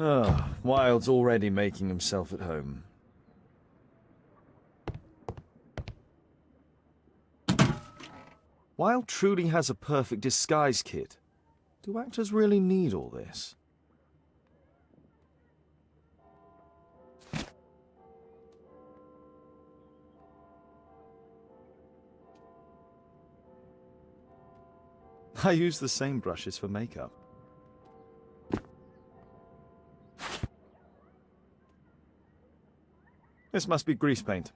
Wilde's already making himself at home. Wilde truly has a perfect disguise kit. Do actors really need all this? I use the same brushes for makeup. This must be grease paint.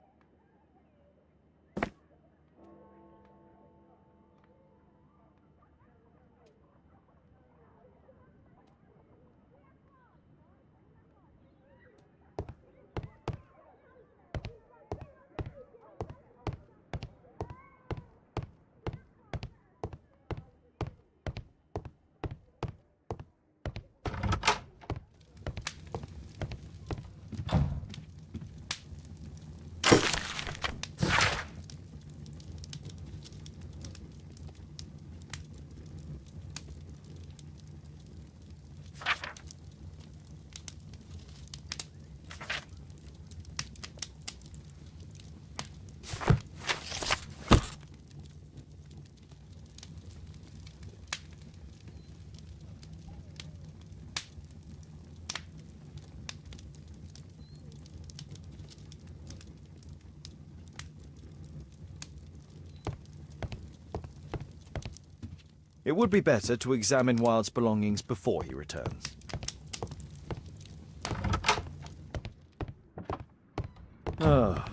It would be better to examine Wilde's belongings before he returns.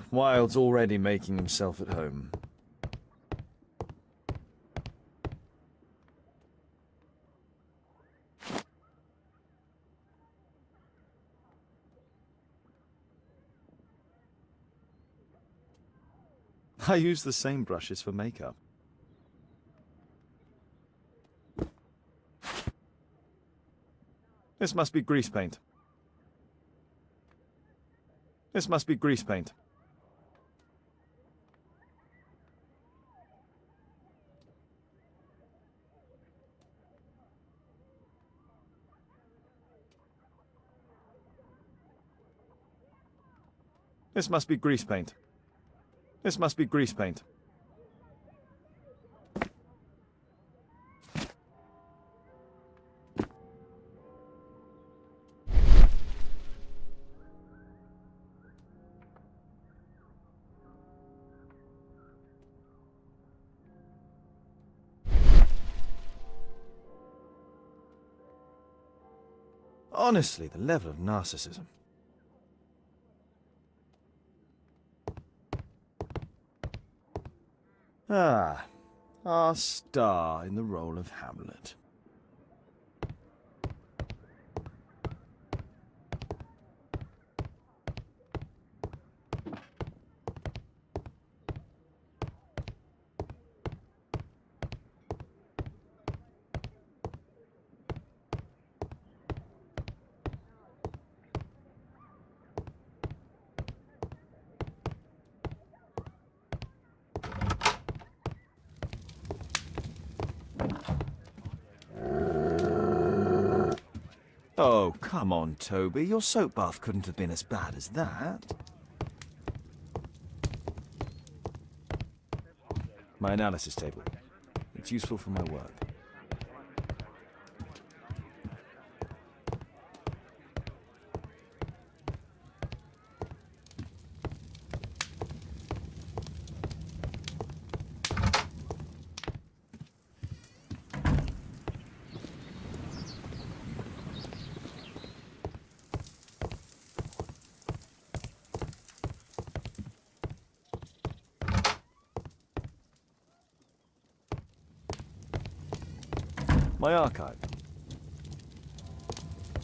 Wilde's already making himself at home. I use the same brushes for makeup. This must be grease paint. This must be grease paint. This must be grease paint. This must be grease paint. Honestly, the level of narcissism. Our star in the role of Hamlet. Oh, come on, Toby. Your soap bath couldn't have been as bad as that. My analysis table. It's useful for my work. My archive.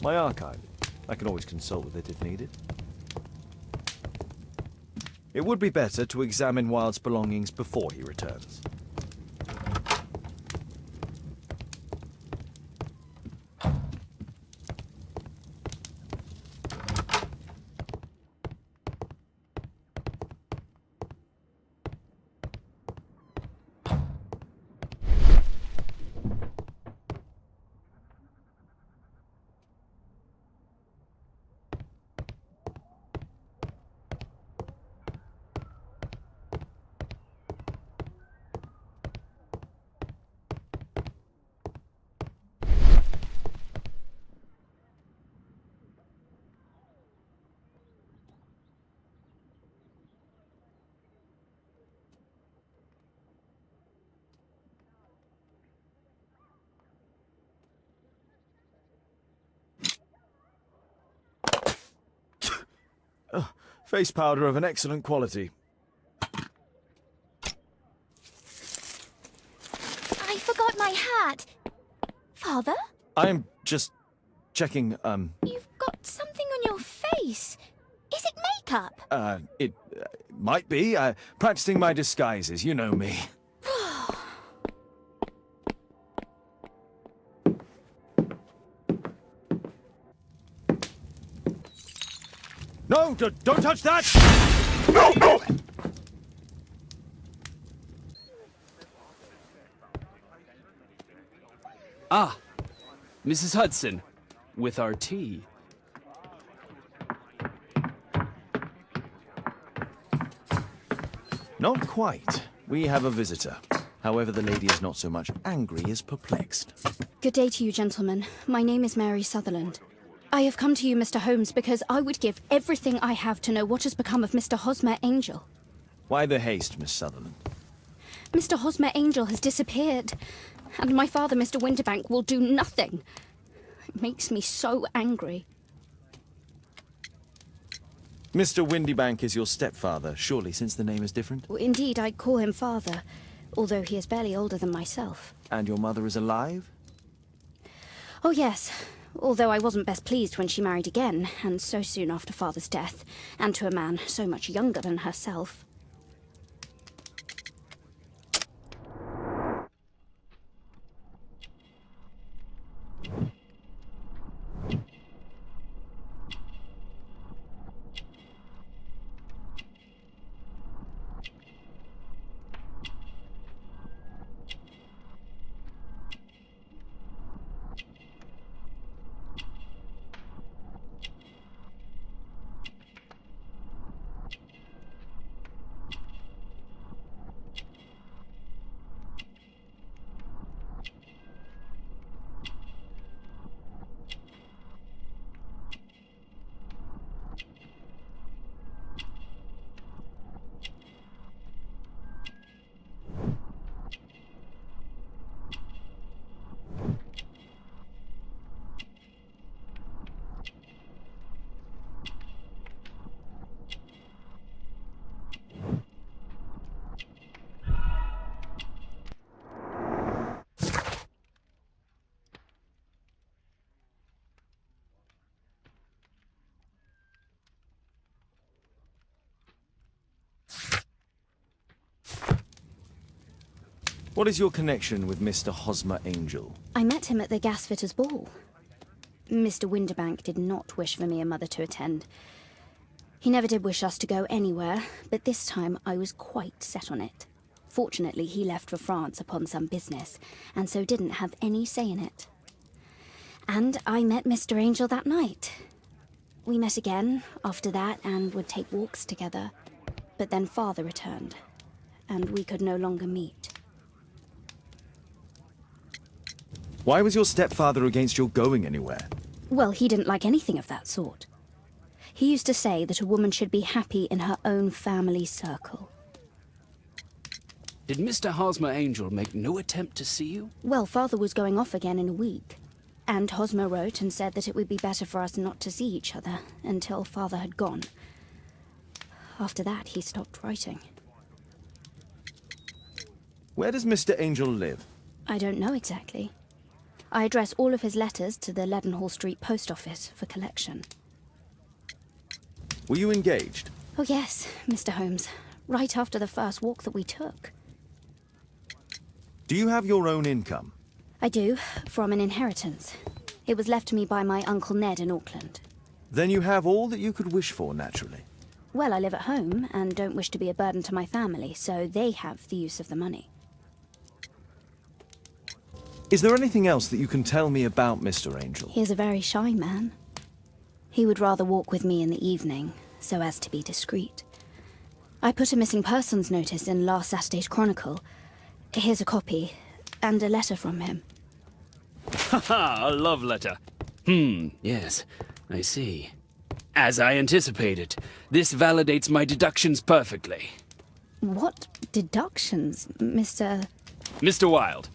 My archive. I can always consult with it if needed. It would be better to examine Wilde's belongings before he returns. Face powder of an excellent quality. I forgot my hat. Father? I'm just checking, You've got something on your face. Is it makeup? it might be. Practicing my disguises, you know me. No, don't touch that! No, no! Ah, Mrs. Hudson, with our tea. Not quite. We have a visitor. However, the lady is not so much angry as perplexed. Good day to you, gentlemen. My name is Mary Sutherland. I have come to you, Mr. Holmes, because I would give everything I have to know what has become of Mr. Hosmer Angel. Why the haste, Miss Sutherland? Mr. Hosmer Angel has disappeared, and my father, Mr. Winterbank, will do nothing. It makes me so angry. Mr. Windybank is your stepfather, surely, since the name is different? Indeed, I call him father, although he is barely older than myself. And your mother is alive? Oh, yes. Although I wasn't best pleased when she married again, and so soon after father's death, and to a man so much younger than herself. What is your connection with Mr. Hosmer Angel? I met him at the gasfitters' ball. Mr. Winterbank did not wish for me and Mother to attend. He never did wish us to go anywhere, but this time I was quite set on it. Fortunately, he left for France upon some business, and so didn't have any say in it. And I met Mr. Angel that night. We met again after that and would take walks together. But then Father returned, and we could no longer meet. Why was your stepfather against your going anywhere? Well, he didn't like anything of that sort. He used to say that a woman should be happy in her own family circle. Did Mr. Hosmer Angel make no attempt to see you? Well, Father was going off again in a week. And Hosmer wrote and said that it would be better for us not to see each other until Father had gone. After that, he stopped writing. Where does Mr. Angel live? I don't know exactly. I address all of his letters to the Leadenhall Street post office for collection. Were you engaged? Oh yes, Mr. Holmes. Right after the first walk that we took. Do you have your own income? I do, from an inheritance. It was left to me by my Uncle Ned in Auckland. Then you have all that you could wish for, naturally. Well, I live at home and don't wish to be a burden to my family, so they have the use of the money. Is there anything else that you can tell me about Mr. Angel? He is a very shy man. He would rather walk with me in the evening, so as to be discreet. I put a missing persons notice in last Saturday's Chronicle. Here's a copy, and a letter from him. Haha, a love letter. Yes, I see. As I anticipated, this validates my deductions perfectly. What deductions, Mr. Mr. Wilde.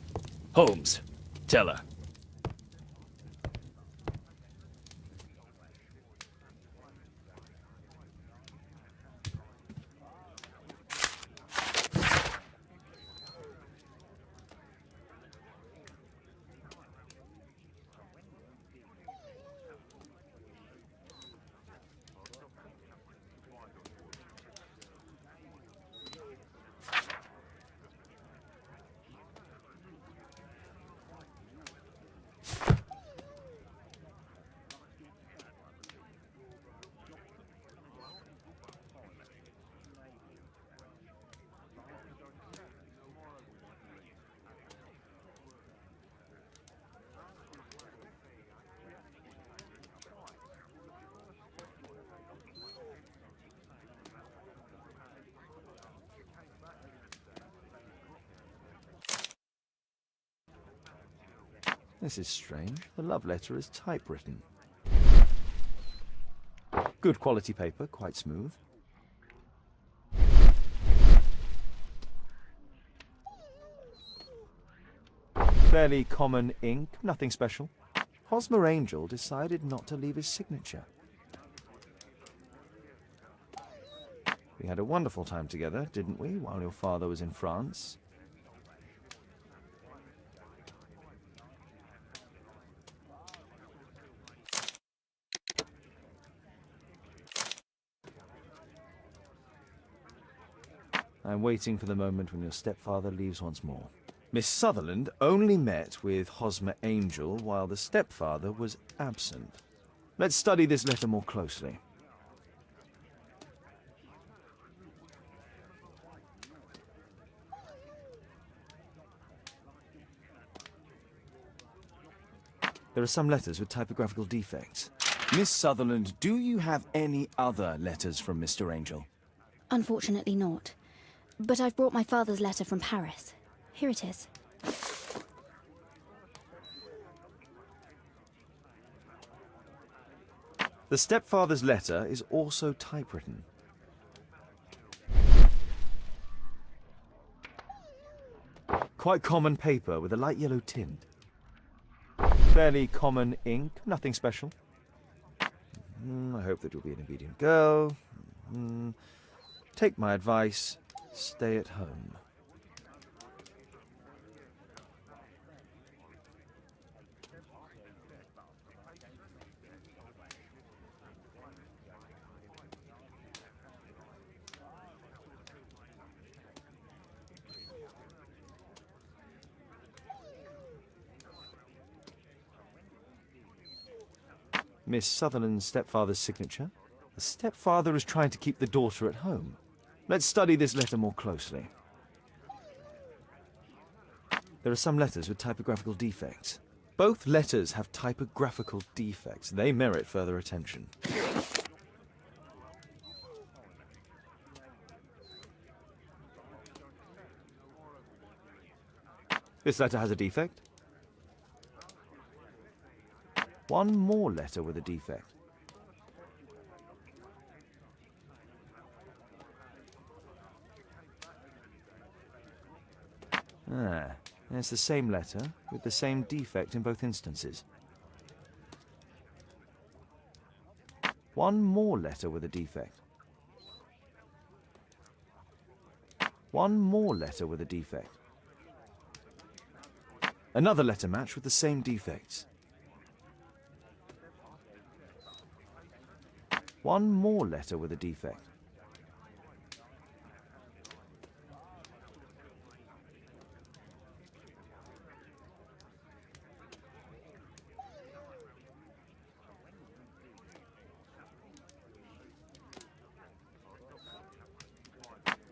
Holmes, tell her. This is strange. The love letter is typewritten. Good quality paper, quite smooth. Fairly common ink, nothing special. Hosmer Angel decided not to leave his signature. We had a wonderful time together, didn't we, while your father was in France? I'm waiting for the moment when your stepfather leaves once more. Miss Sutherland only met with Hosmer Angel while the stepfather was absent. Let's study this letter more closely. There are some letters with typographical defects. Miss Sutherland, do you have any other letters from Mr. Angel? Unfortunately not. But I've brought my father's letter from Paris. Here it is. The stepfather's letter is also typewritten. Quite common paper with a light yellow tint. Fairly common ink, nothing special. I hope that you'll be an obedient girl. Take my advice, stay at home. Miss Sutherland's stepfather's signature. The stepfather is trying to keep the daughter at home. Let's study this letter more closely. There are some letters with typographical defects. Both letters have typographical defects. They merit further attention. This letter has a defect. One more letter with a defect. It's the same letter with the same defect in both instances. One more letter with a defect. One more letter with a defect. Another letter match with the same defects. One more letter with a defect.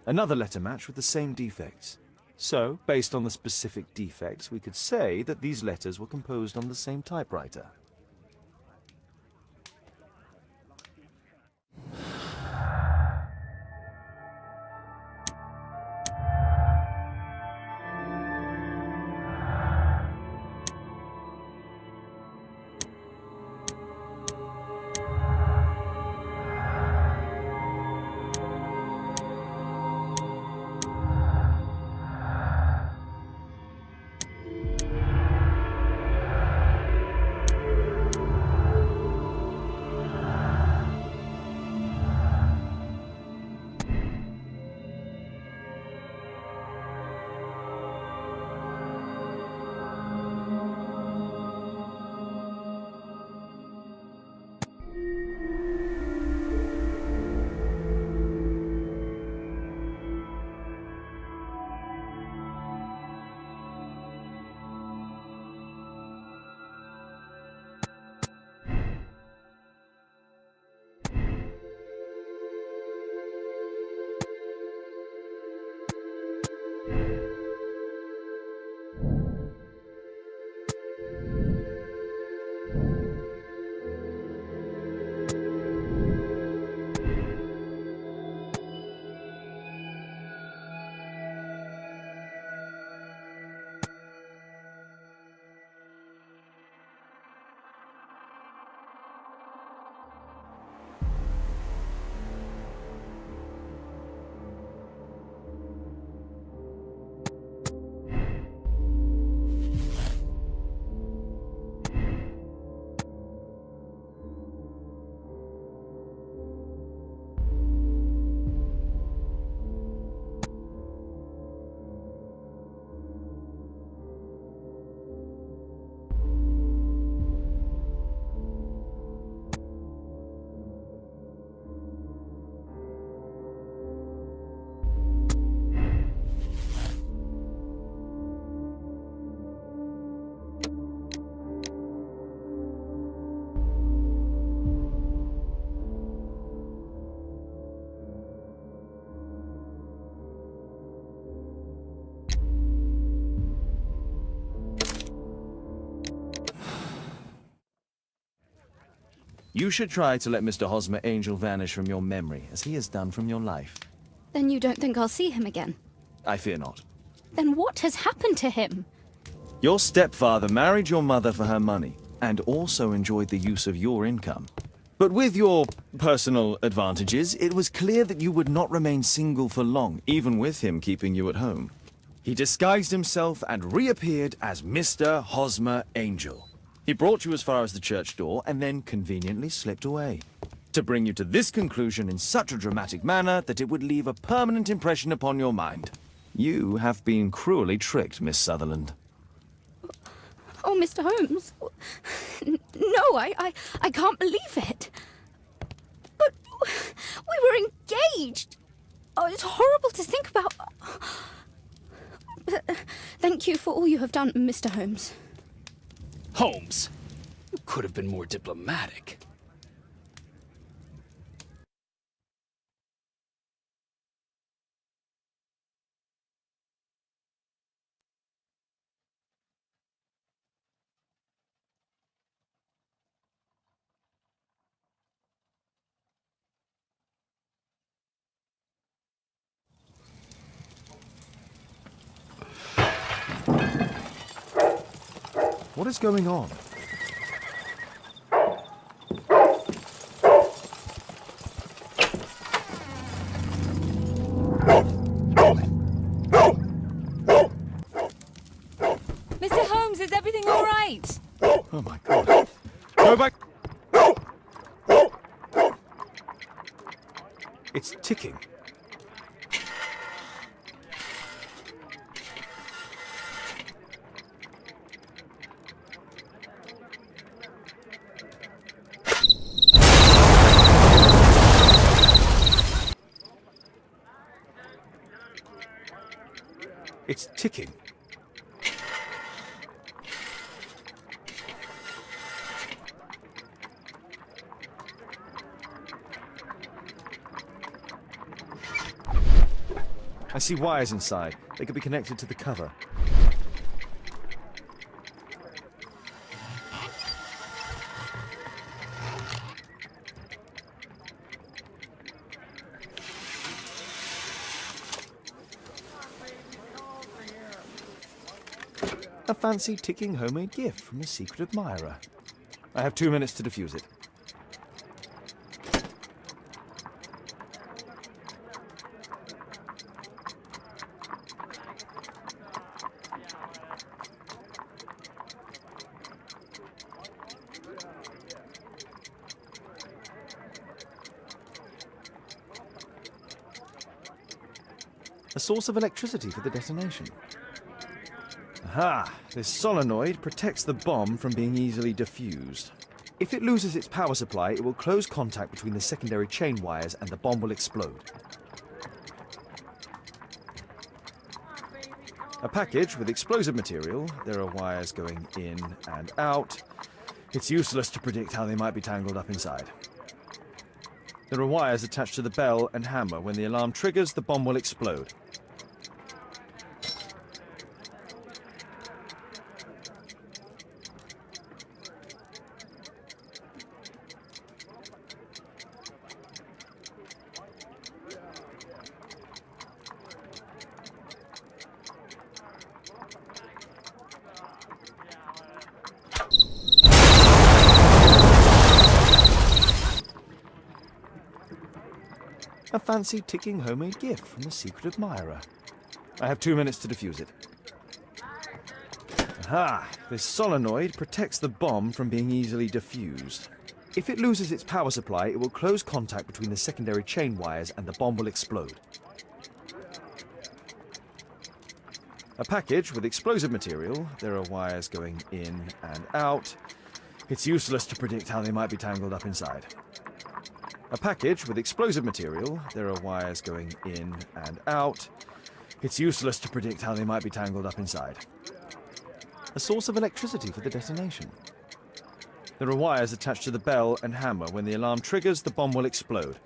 Another letter match with the same defects. So, based on the specific defects, we could say that these letters were composed on the same typewriter. You should try to let Mr. Hosmer Angel vanish from your memory, as he has done from your life. Then you don't think I'll see him again? I fear not. Then what has happened to him? Your stepfather married your mother for her money, and also enjoyed the use of your income. But with your personal advantages, it was clear that you would not remain single for long, even with him keeping you at home. He disguised himself and reappeared as Mr. Hosmer Angel. He brought you as far as the church door and then conveniently slipped away. To bring you to this conclusion in such a dramatic manner that it would leave a permanent impression upon your mind. You have been cruelly tricked, Miss Sutherland. Oh, Mr. Holmes. No, I can't believe it. But we were engaged. Oh, it's horrible to think about. But thank you for all you have done, Mr. Holmes. Holmes, you could have been more diplomatic. What is going on? Mr. Holmes, is everything all right? Oh my god. Go back! It's ticking. It's ticking. I see wires inside. They could be connected to the cover. A fancy ticking homemade gift from a secret admirer. I have 2 minutes to defuse it. A source of electricity for the detonation. Aha! This solenoid protects the bomb from being easily diffused. If it loses its power supply, it will close contact between the secondary chain wires and the bomb will explode. A package with explosive material. There are wires going in and out. It's useless to predict how they might be tangled up inside. There are wires attached to the bell and hammer. When the alarm triggers, the bomb will explode. A fancy ticking homemade gift from a secret admirer. I have 2 minutes to defuse it. Aha! This solenoid protects the bomb from being easily diffused. If it loses its power supply, it will close contact between the secondary chain wires and the bomb will explode. A package with explosive material. There are wires going in and out. It's useless to predict how they might be tangled up inside. A package with explosive material. There are wires going in and out. It's useless to predict how they might be tangled up inside. A source of electricity for the detonation. There are wires attached to the bell and hammer. When the alarm triggers, the bomb will explode.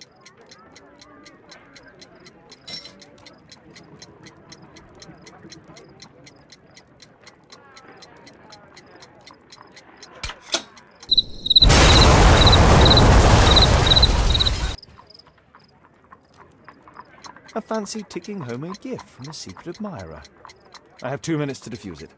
A fancy ticking homemade gift from a secret admirer. I have 2 minutes to defuse it.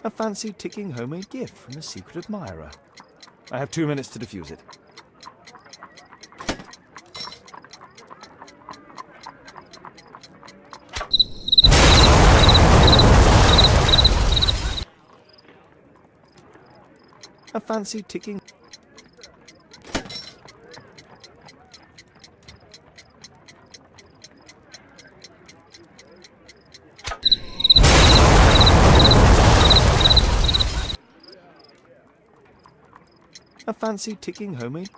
A fancy ticking homemade gift from a secret admirer. I have 2 minutes to defuse it. A fancy ticking... A fancy ticking homemade...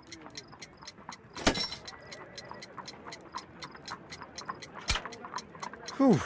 Whew.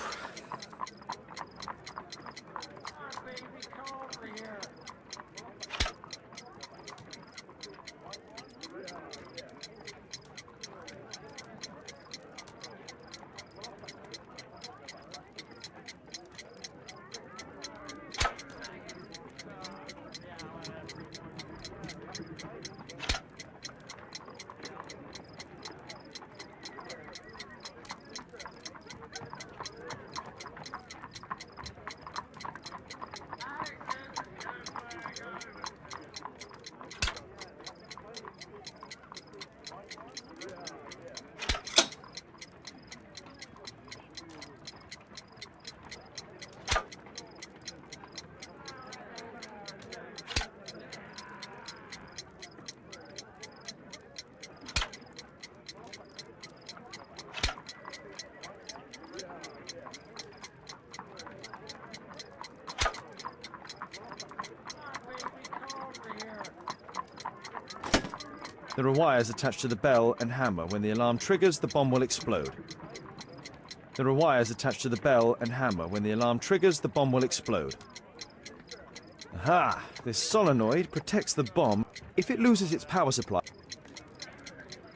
There are wires attached to the bell and hammer. When the alarm triggers, the bomb will explode. There are wires attached to the bell and hammer. When the alarm triggers, the bomb will explode. Aha! This solenoid protects the bomb if it loses its power supply.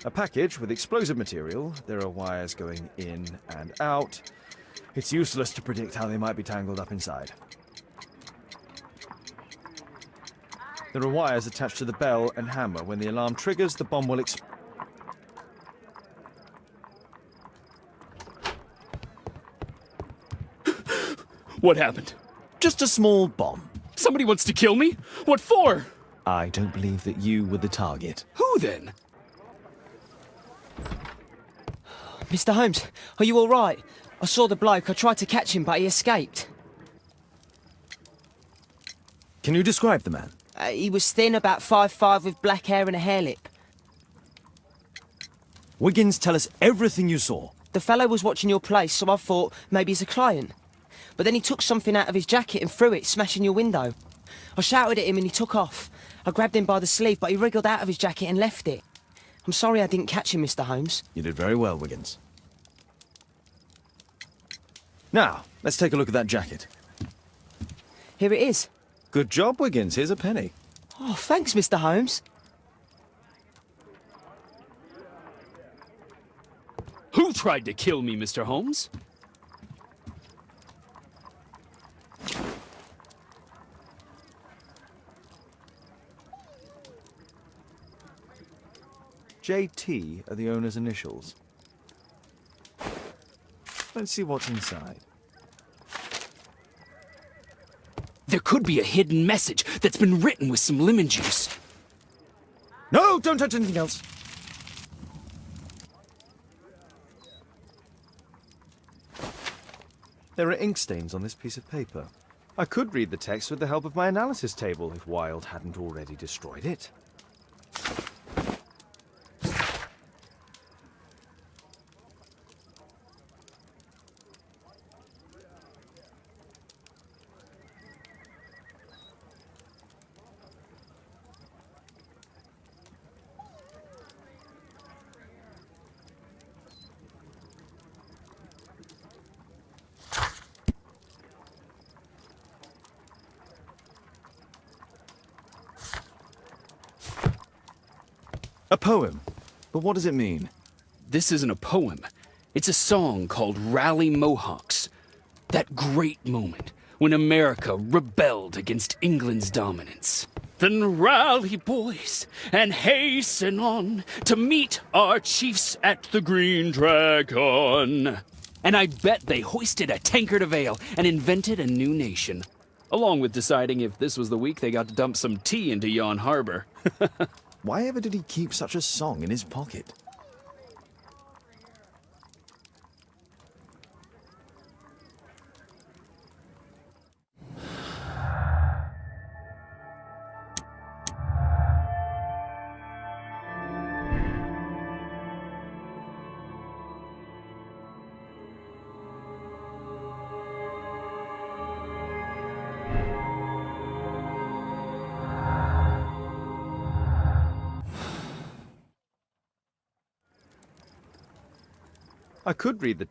A package with explosive material. There are wires going in and out. It's useless to predict how they might be tangled up inside. There are wires attached to the bell and hammer. When the alarm triggers, the bomb will explode. What happened? Just a small bomb. Somebody wants to kill me? What for? I don't believe that you were the target. Who then? Mr. Holmes, are you all right? I saw the bloke. I tried to catch him, but he escaped. Can you describe the man? He was thin, about 5'5", with black hair and a hair lip. Wiggins, tell us everything you saw. The fellow was watching your place, so I thought maybe he's a client. But then he took something out of his jacket and threw it, smashing your window. I shouted at him and he took off. I grabbed him by the sleeve, but he wriggled out of his jacket and left it. I'm sorry I didn't catch him, Mr. Holmes. You did very well, Wiggins. Now, let's take a look at that jacket. Here it is. Good job, Wiggins. Here's a penny. Oh, thanks, Mr. Holmes. Who tried to kill me, Mr. Holmes? JT are the owner's initials. Let's see what's inside. There could be a hidden message that's been written with some lemon juice. No, don't touch anything else. There are ink stains on this piece of paper. I could read the text with the help of my analysis table if Wilde hadn't already destroyed it. A poem? But what does it mean? This isn't a poem. It's a song called Rally Mohawks. That great moment when America rebelled against England's dominance. Then rally, boys, and hasten on to meet our chiefs at the Green Dragon. And I bet they hoisted a tankard of ale and invented a new nation. Along with deciding if this was the week they got to dump some tea into yon harbor. Why ever did he keep such a song in his pocket? I could read the...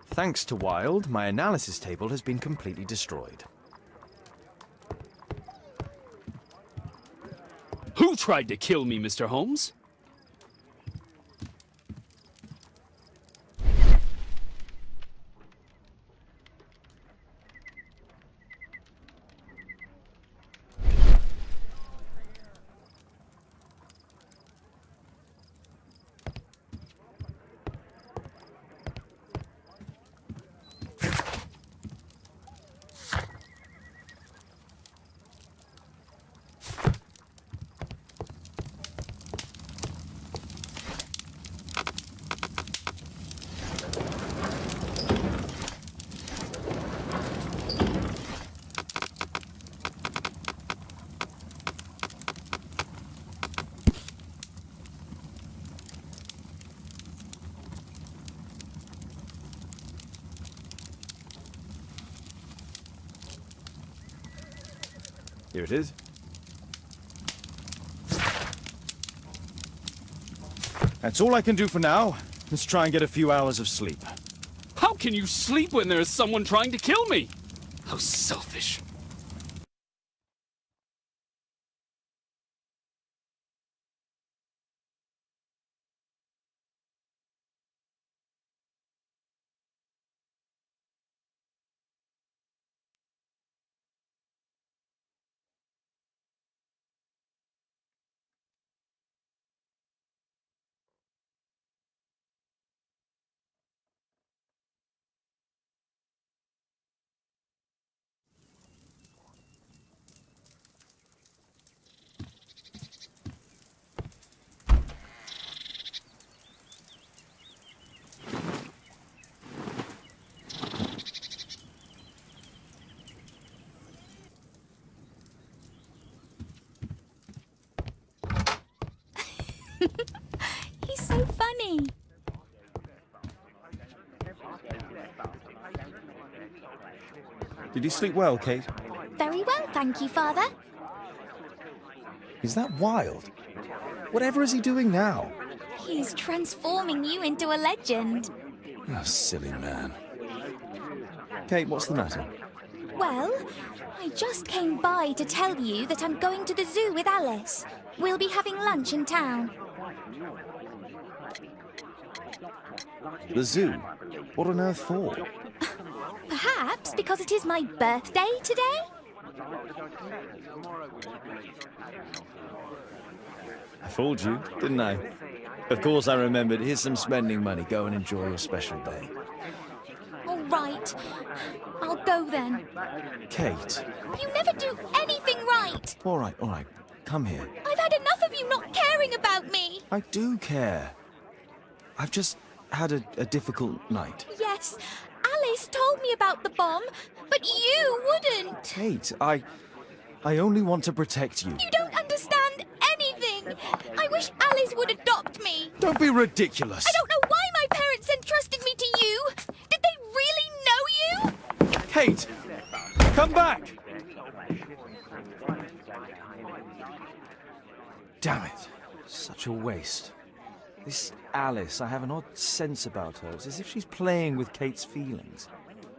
Thanks to Wilde, my analysis table has been completely destroyed. Who tried to kill me, Mr. Holmes? Here it is. That's all I can do for now. Let's try and get a few hours of sleep. How can you sleep when there is someone trying to kill me? How selfish. He's so funny. Did you sleep well, Kate? Very well, thank you, Father. Is that Wilde? Whatever is he doing now? He's transforming you into a legend. Oh, silly man. Kate, what's the matter? Well, I just came by to tell you that I'm going to the zoo with Alice. We'll be having lunch in town. The zoo? What on earth for? Perhaps because it is my birthday today? I fooled you, didn't I? Of course I remembered. Here's some spending money. Go and enjoy your special day. All right. I'll go then. Kate. You never do anything right. All right. Come here. I've had enough of you not caring about me. I do care. I've just had a difficult night. Yes, Alice told me about the bomb, but you wouldn't. Kate, I only want to protect you. You don't understand anything. I wish Alice would adopt me. Don't be ridiculous. I don't know why my parents entrusted me to you. Did they really know you? Kate, come back. Damn it. Such a waste. This Alice, I have an odd sense about her. It's as if she's playing with Kate's feelings.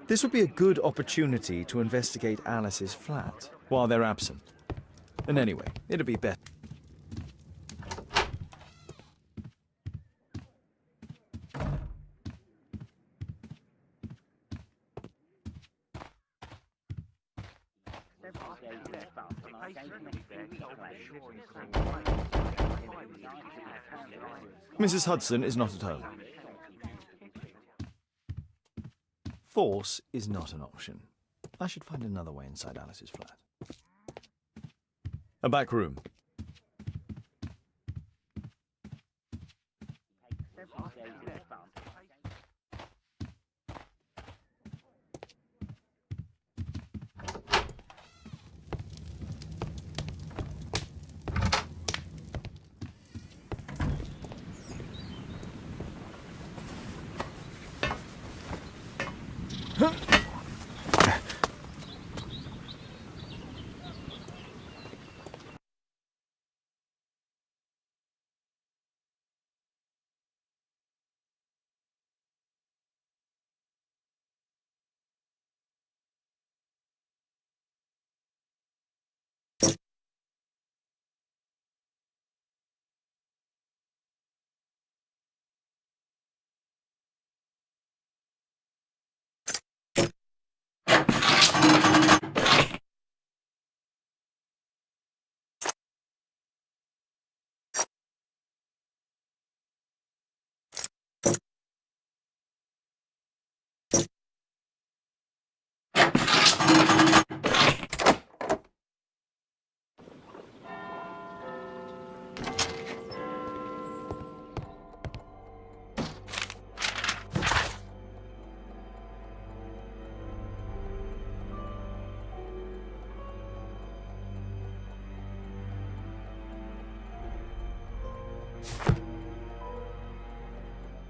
This would be a good opportunity to investigate Alice's flat while they're absent. And anyway, it'd be better. Mrs. Hudson is not at home. Force is not an option. I should find another way inside Alice's flat. A back room.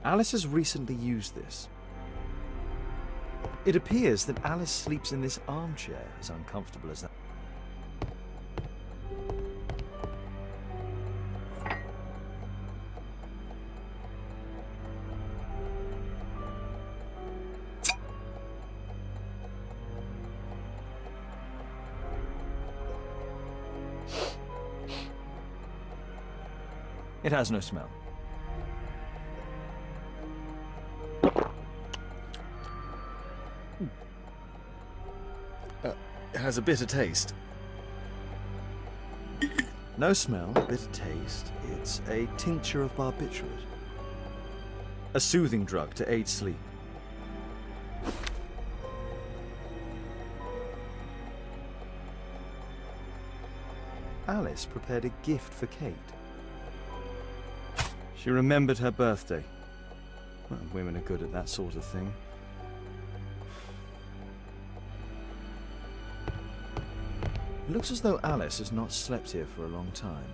Alice has recently used this. It appears that Alice sleeps in this armchair, as uncomfortable as that. It has no smell. It has a bitter taste. No smell, bitter taste. It's a tincture of barbiturate. A soothing drug to aid sleep. Alice prepared a gift for Kate. She remembered her birthday. Well, women are good at that sort of thing. It looks as though Alice has not slept here for a long time.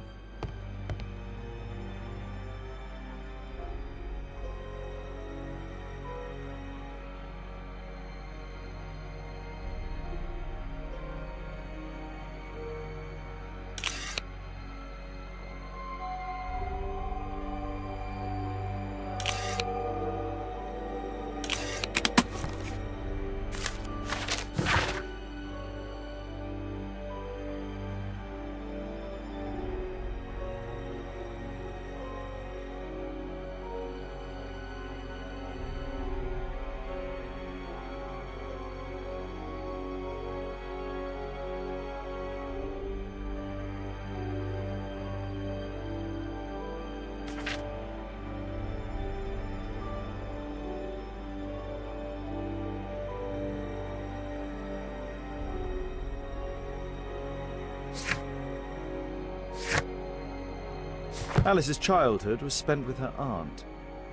Alice's childhood was spent with her aunt,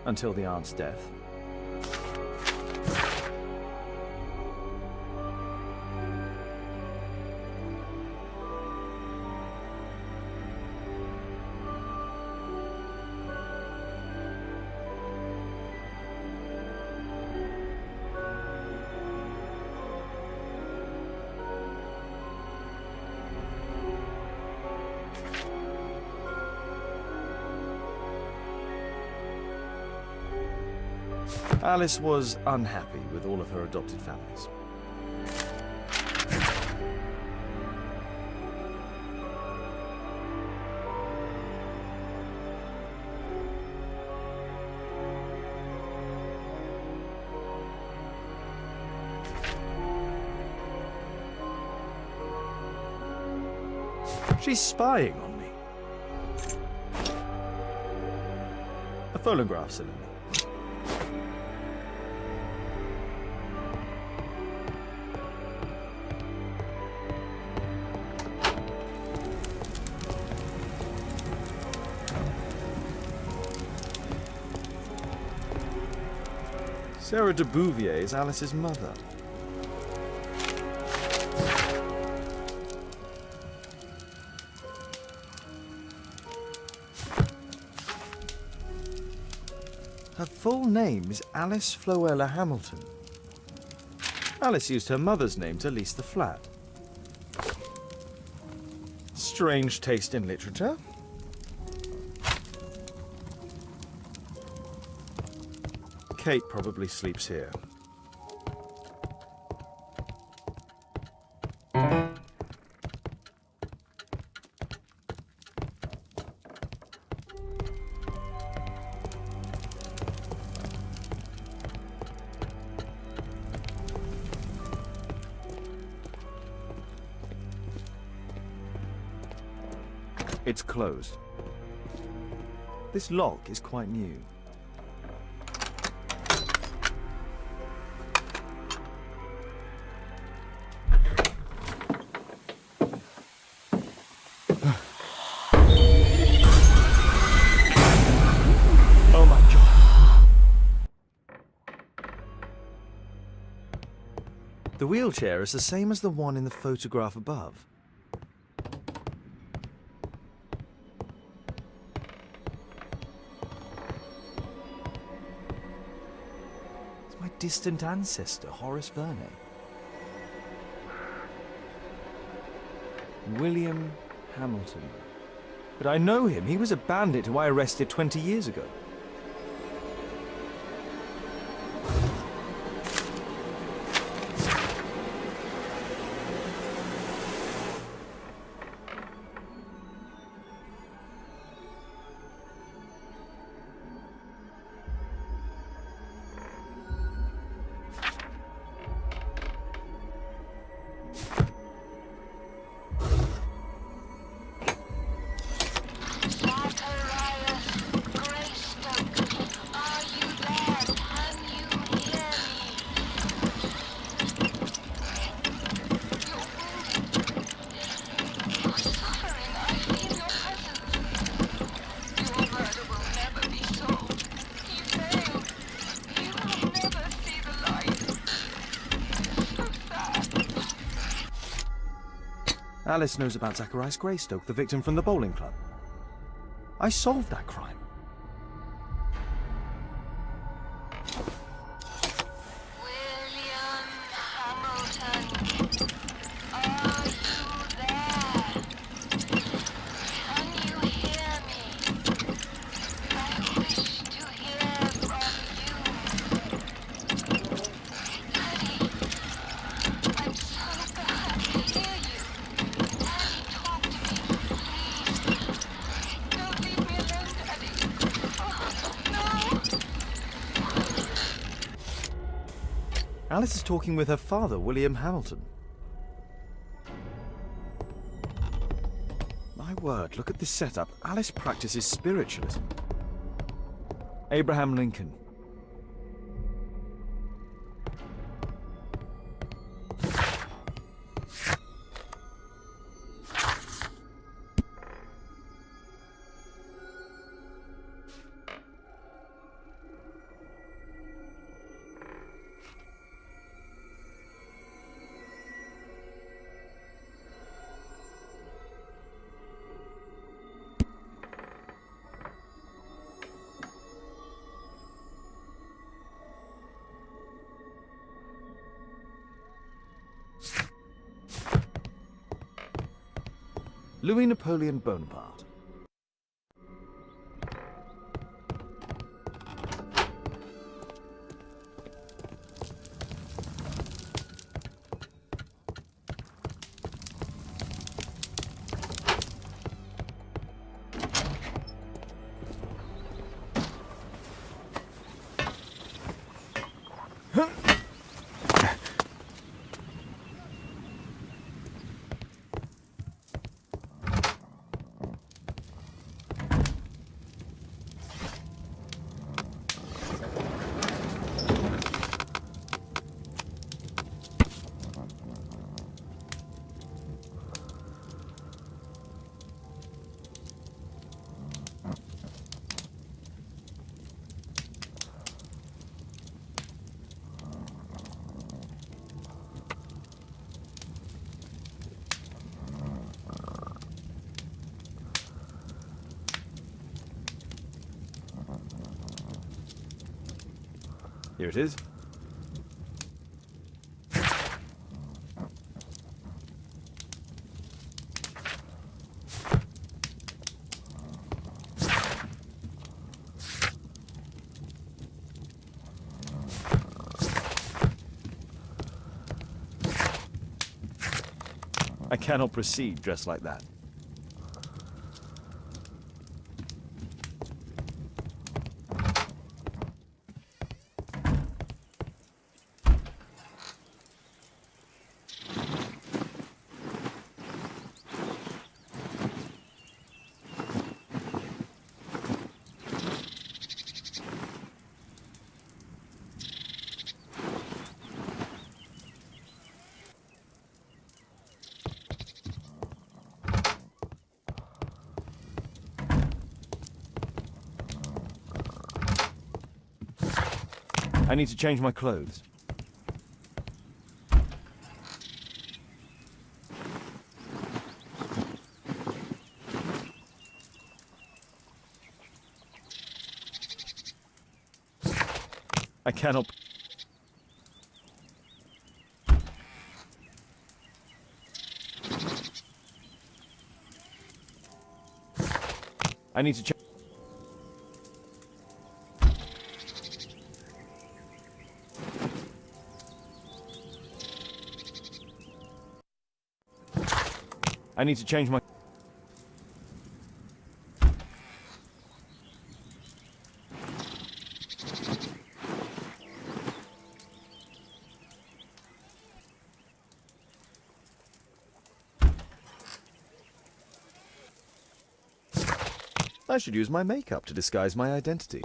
until the aunt's death. Alice was unhappy with all of her adopted families. She's spying on me. A phonograph cylinder. Sarah de Bouvier is Alice's mother. Her full name is Alice Floella Hamilton. Alice used her mother's name to lease the flat. Strange taste in literature. Kate probably sleeps here. It's closed. This lock is quite new. Oh my God. The wheelchair is the same as the one in the photograph above. My distant ancestor, Horace Verney. William Hamilton. But I know him. He was a bandit who I arrested 20 years ago. Alice knows about Zacharias Greystoke, the victim from the bowling club. I solved that crime. William Hamilton, are you there? Can you hear me? I wish to hear from you. Daddy, I'm so glad to hear you. Daddy, talk to me, please. Don't leave me alone, Daddy. Oh, no. Alice is talking with her father, William Hamilton. My word, look at this setup. Alice practices spiritualism. Abraham Lincoln. Louis Napoleon Bonaparte. Here it is. I cannot proceed dressed like that. I need to change my clothes. I cannot... I need to change... I need to change my... I should use my makeup to disguise my identity.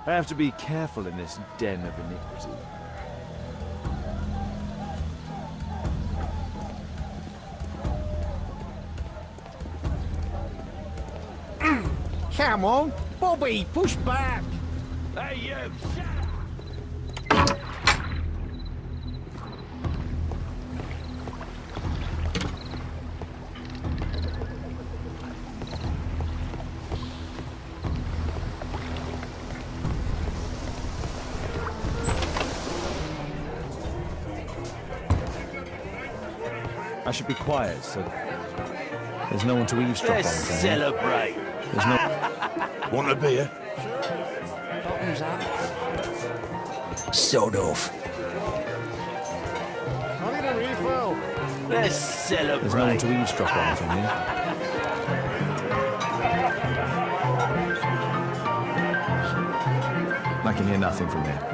I have to be careful in this den of iniquity. Come on, Bobby, push back! Hey, you! I should be quiet, so there's no one to eavesdrop on. Celebrate! There's no... Want a beer? Bottoms up. Sod off. I need a refill. Let's There's no one celebrate! to eavesdrop on from here. I can hear nothing from here.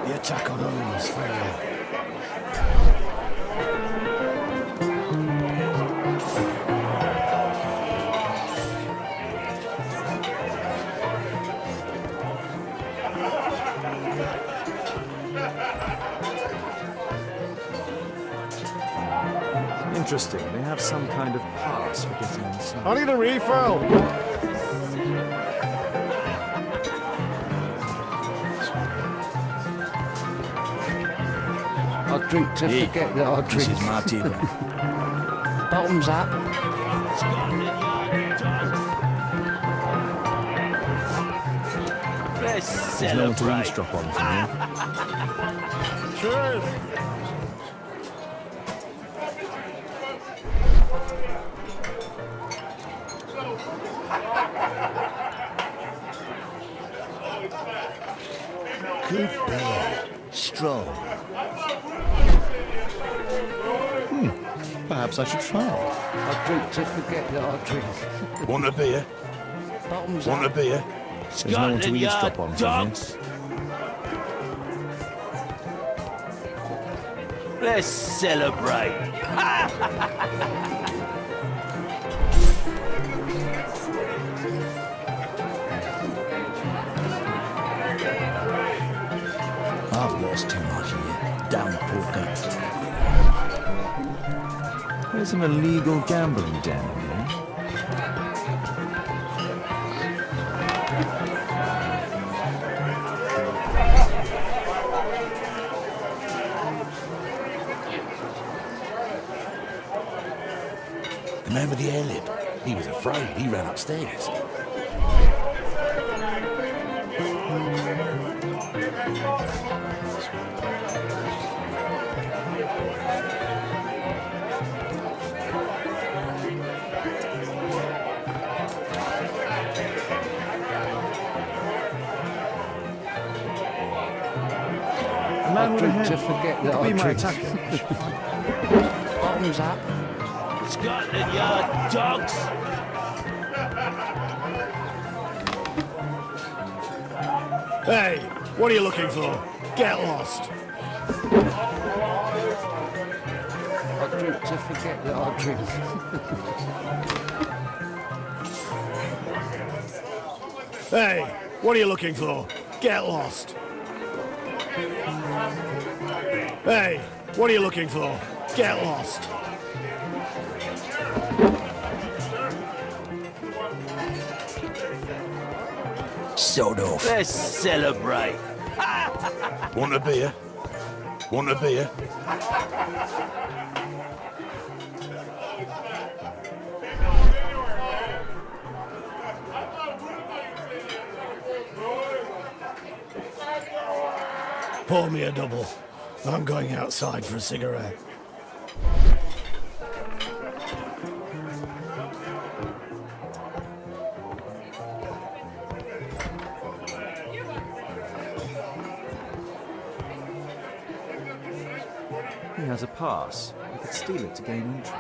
The attack on Holmes. things fail. Interesting. They have some kind of pass for getting inside. I need a refill. I drink to forget that I drink. This is my table. Bottoms up. There's no one to eavesdrop on from here. Cheers. Good beer. Strong. Perhaps I should try it. I drink to forget that I drink. Want a beer? Bottoms Want a up. beer? There's no one to eavesdrop on from here. Let's celebrate. I've lost too much here. Down poker. There's an illegal gambling den in here. The man with the air lip. He was afraid. He ran upstairs. The man with a drink to head. forget He that could I be my drink. attacker. Bottoms up. Scotland Yard dogs. Hey, what are you looking for? Get lost. I drink to forget that I drink. Hey, what are you looking for? Get lost. Hey, what are you looking for? Get lost. Sod off. Let's celebrate. Want a beer? Want a beer? Pour me a double. I'm going outside for a cigarette. He has a pass. We could steal it to gain entry.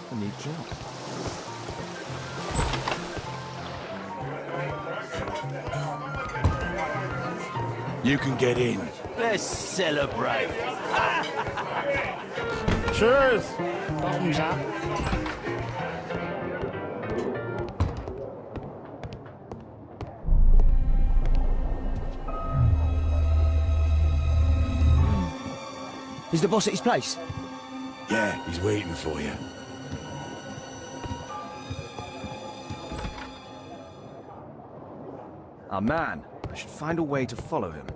A neat job. You can get in. Let's celebrate. Cheers. Bottoms up. Is the boss at his place? Yeah, he's waiting for you. Our man. I should find a way to follow him.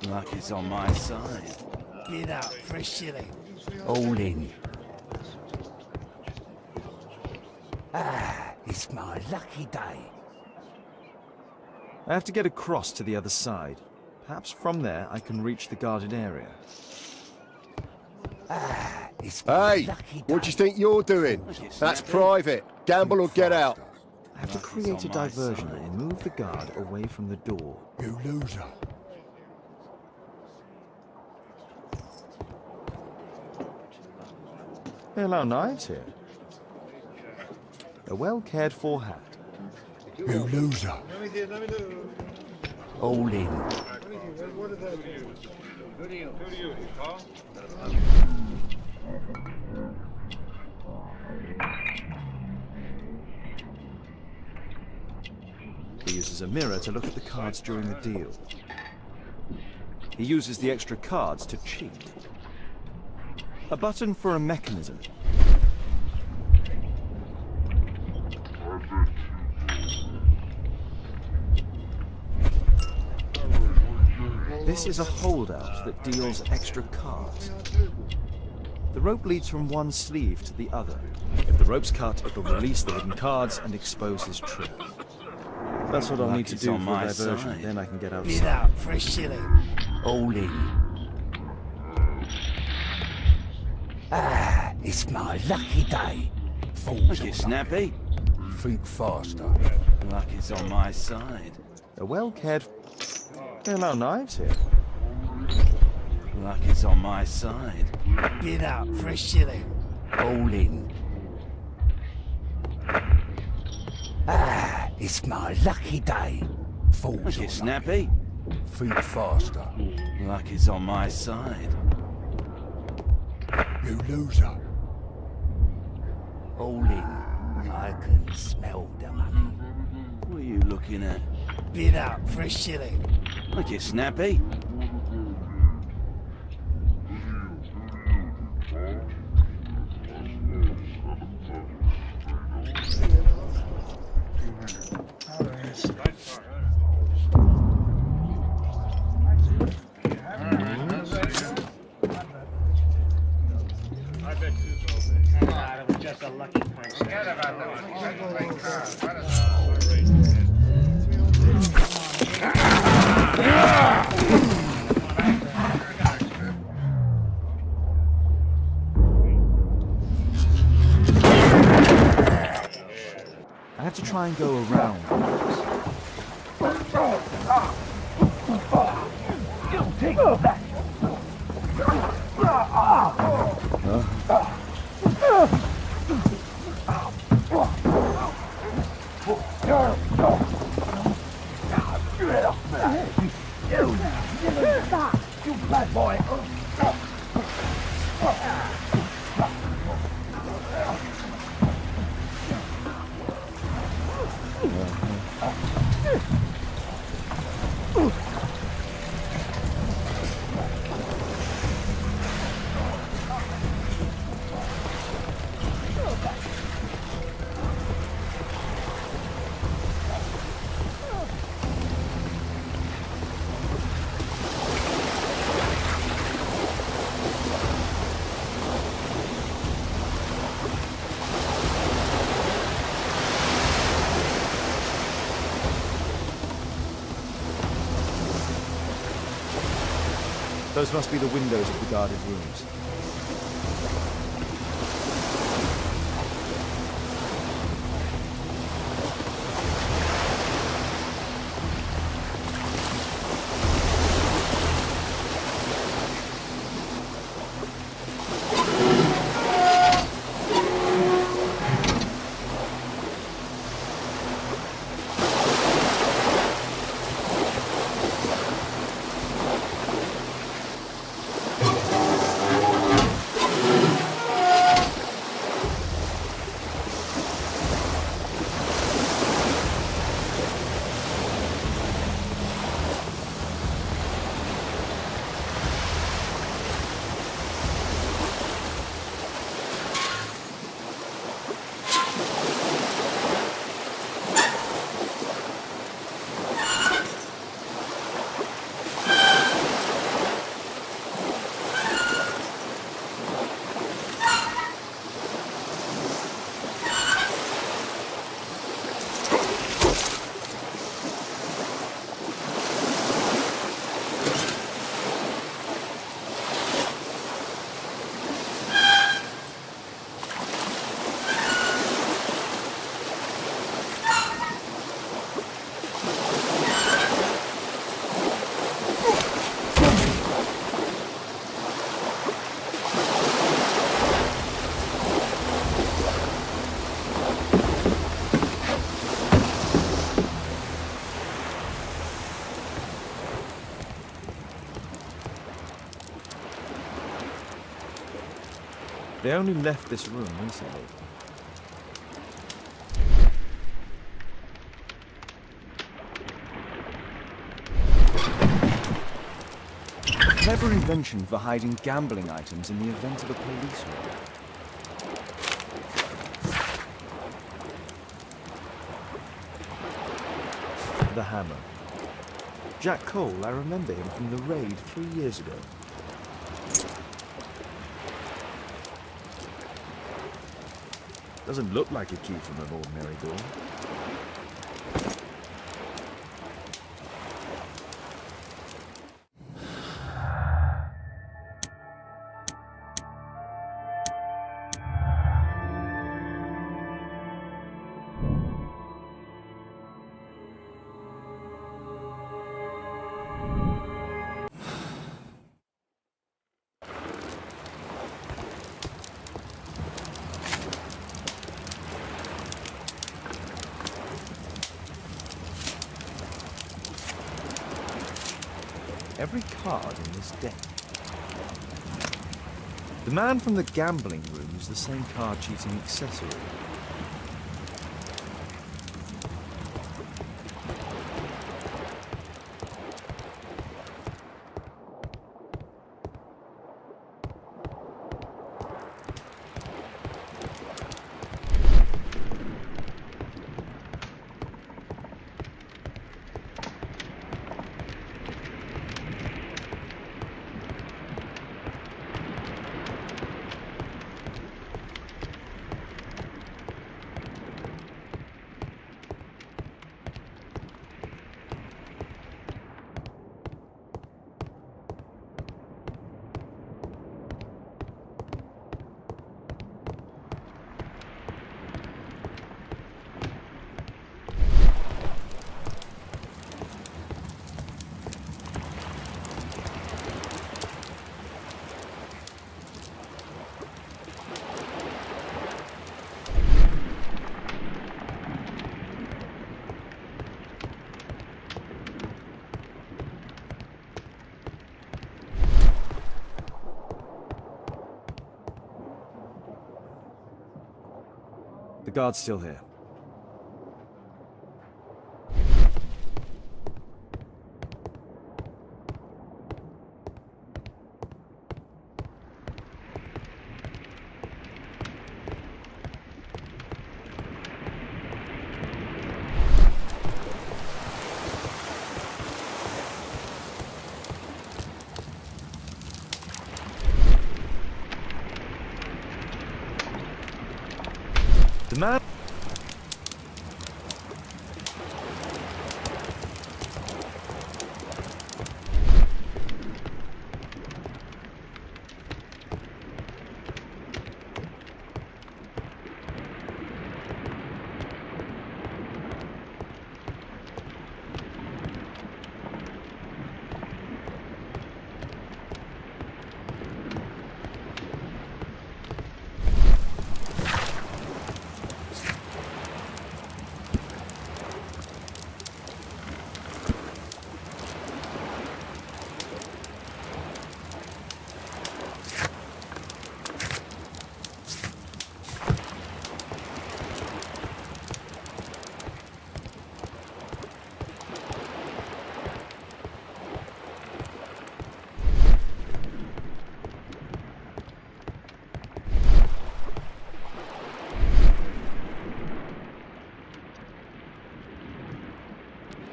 Luck is on my side. Get out for a shilling. All in. It's my lucky day. I have to get across to the other side. Perhaps from there I can reach the guarded area. It's my Hey, lucky day. what do you think you're doing? That's private. Gamble or get out. I have to create a diversion and move the guard away from the door. You loser. They allow knives here. A well-cared-for hat. You loser. All in. He uses a mirror to look at the cards during the deal. He uses the extra cards to cheat. A button for a mechanism. This is a holdout that deals extra cards. The rope leads from one sleeve to the other. If the rope's cut, it will release the hidden cards and expose his trick. That's what I'll need to Luck is do on for my a diversion, side. then I can get Get outside. out for a shilling. All in. It's my lucky day. Fools. Get snappy. Think faster. Luck is on my side. A well-cared... They allow knives here. Luck is on my side. Get out for a shilling. All in. It's my lucky day. Fools. Get snappy. Think faster. Luck is on my side. You loser. All in. I can smell the money. What are you looking at? Get out for a shilling. Look, you snappy. I have to try and go around. Stop! Bad boy. Those must be the windows of the guarded rooms. They only left this room recently. Clever invention for hiding gambling items in the event of a police raid. The hammer. Jack Cole, I remember him from the raid 3 years ago. Doesn't look like a key from an ordinary door. Every card in this deck. The man from the gambling room is the same card cheating accessory. The guard's still here. The man...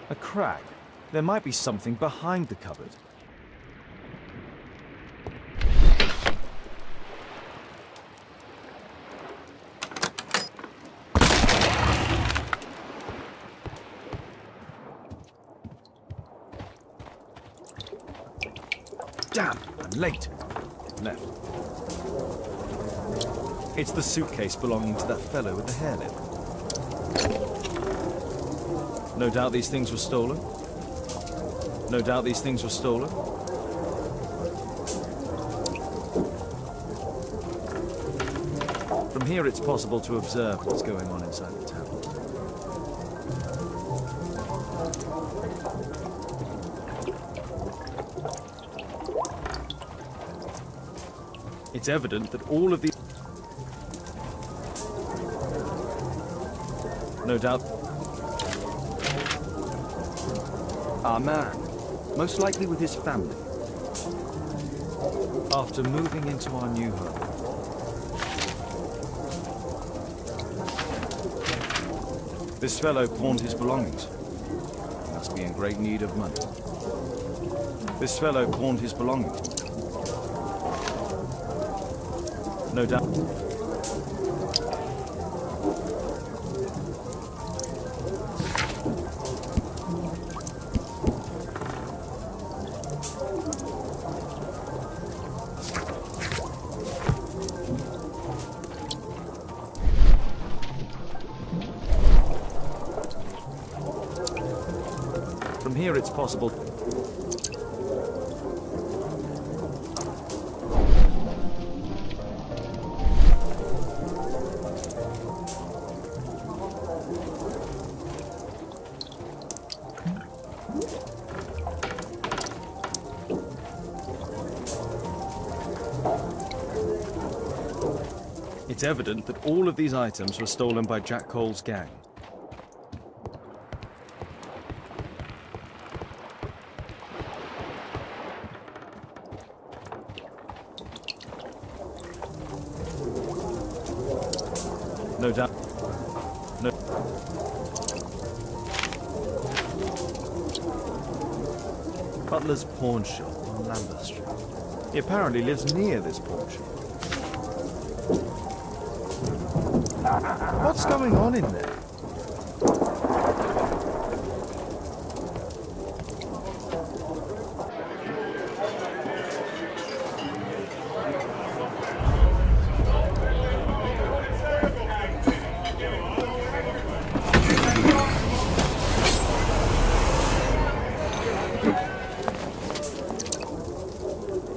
A crack. There might be something behind the cupboard. Damn, I'm late. Left. It's the suitcase belonging to that fellow with the hairlip. No doubt these things were stolen. No doubt these things were stolen. From here it's possible to observe what's going on inside the town. It's evident that all of these... No doubt... Our man. Most likely with his family. After moving into our new home. This fellow pawned his belongings. He must be in great need of money. This fellow pawned his belongings. No doubt. From here it's possible... It's evident that all of these items were stolen by Jack Cole's gang. No doubt. No. Butler's pawn shop on Lambeth Street. He apparently lives near this pawn shop. What's going on in there?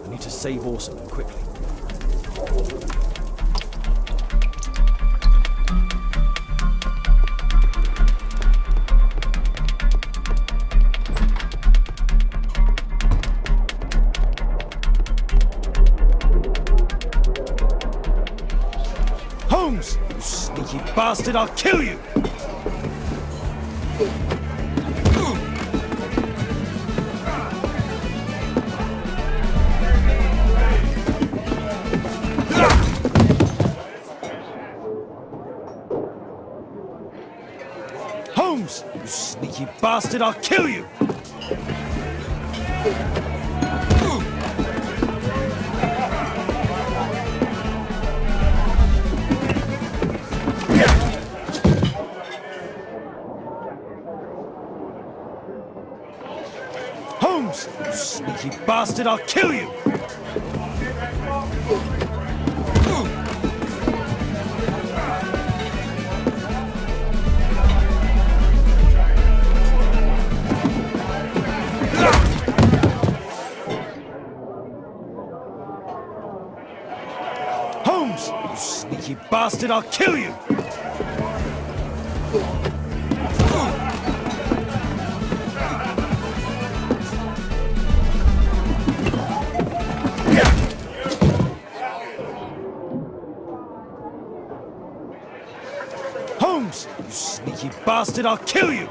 I need to save Orson quickly. Holmes! You sneaky bastard, I'll kill you! Holmes! You sneaky bastard, I'll kill you! Holmes! You sneaky bastard, I'll kill you! Holmes! You sneaky bastard, I'll kill you! Holmes! You sneaky bastard, I'll kill you!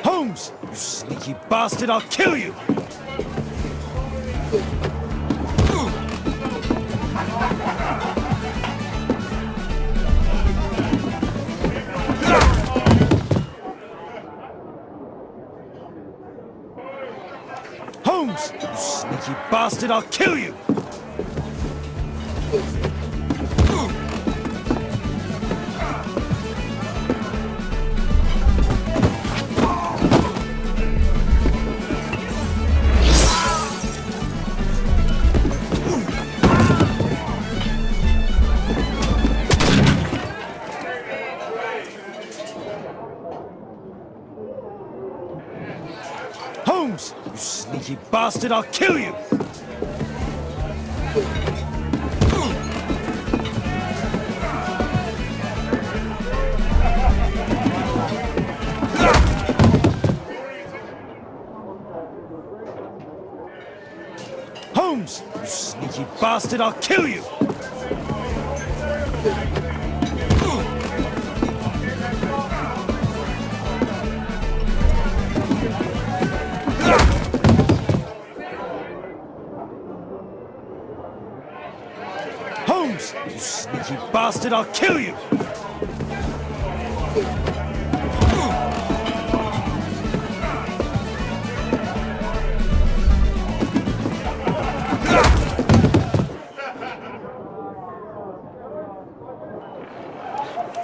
Holmes! You sneaky bastard, I'll kill you! Holmes! You sneaky bastard, I'll kill you! Holmes! You sneaky bastard, I'll kill you! Holmes! You sneaky bastard, I'll kill you! Holmes! You sneaky bastard, I'll kill you!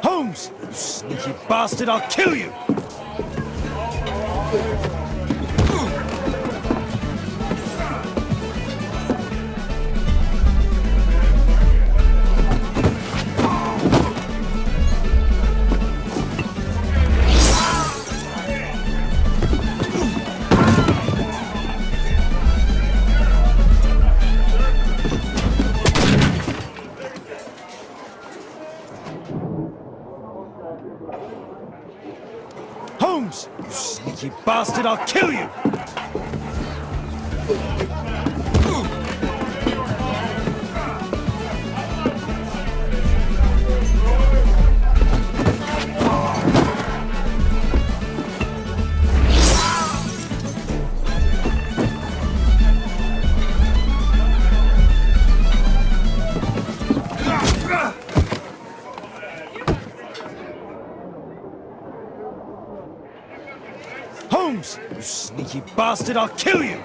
Holmes! You sneaky bastard, I'll kill you! Holmes! You sneaky bastard, I'll kill you! Holmes! You sneaky bastard, I'll kill you!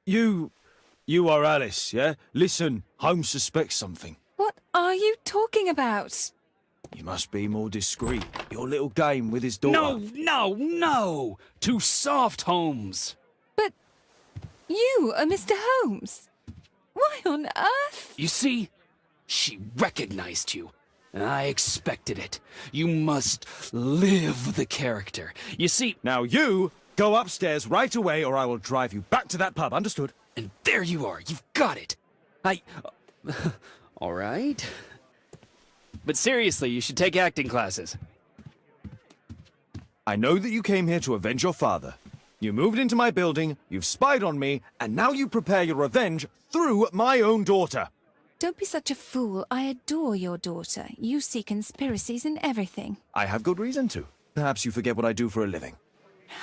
you? You are Alice, yeah? Listen, Holmes suspects something. What are you talking about? You must be more discreet. Your little game with his daughter. No! Too soft, Holmes. But you are Mr. Holmes. Why on earth? You see, she recognized you. I expected it. You must live the character. You see, Now you go upstairs right away or I will drive you back to that pub, understood? and there you are. You've got it. All right. But seriously, you should take acting classes. I know that you came here to avenge your father. You moved into my building, you've spied on me, and now you prepare your revenge through my own daughter. Don't be such a fool. I adore your daughter. You see conspiracies in everything. I have good reason to. Perhaps you forget what I do for a living.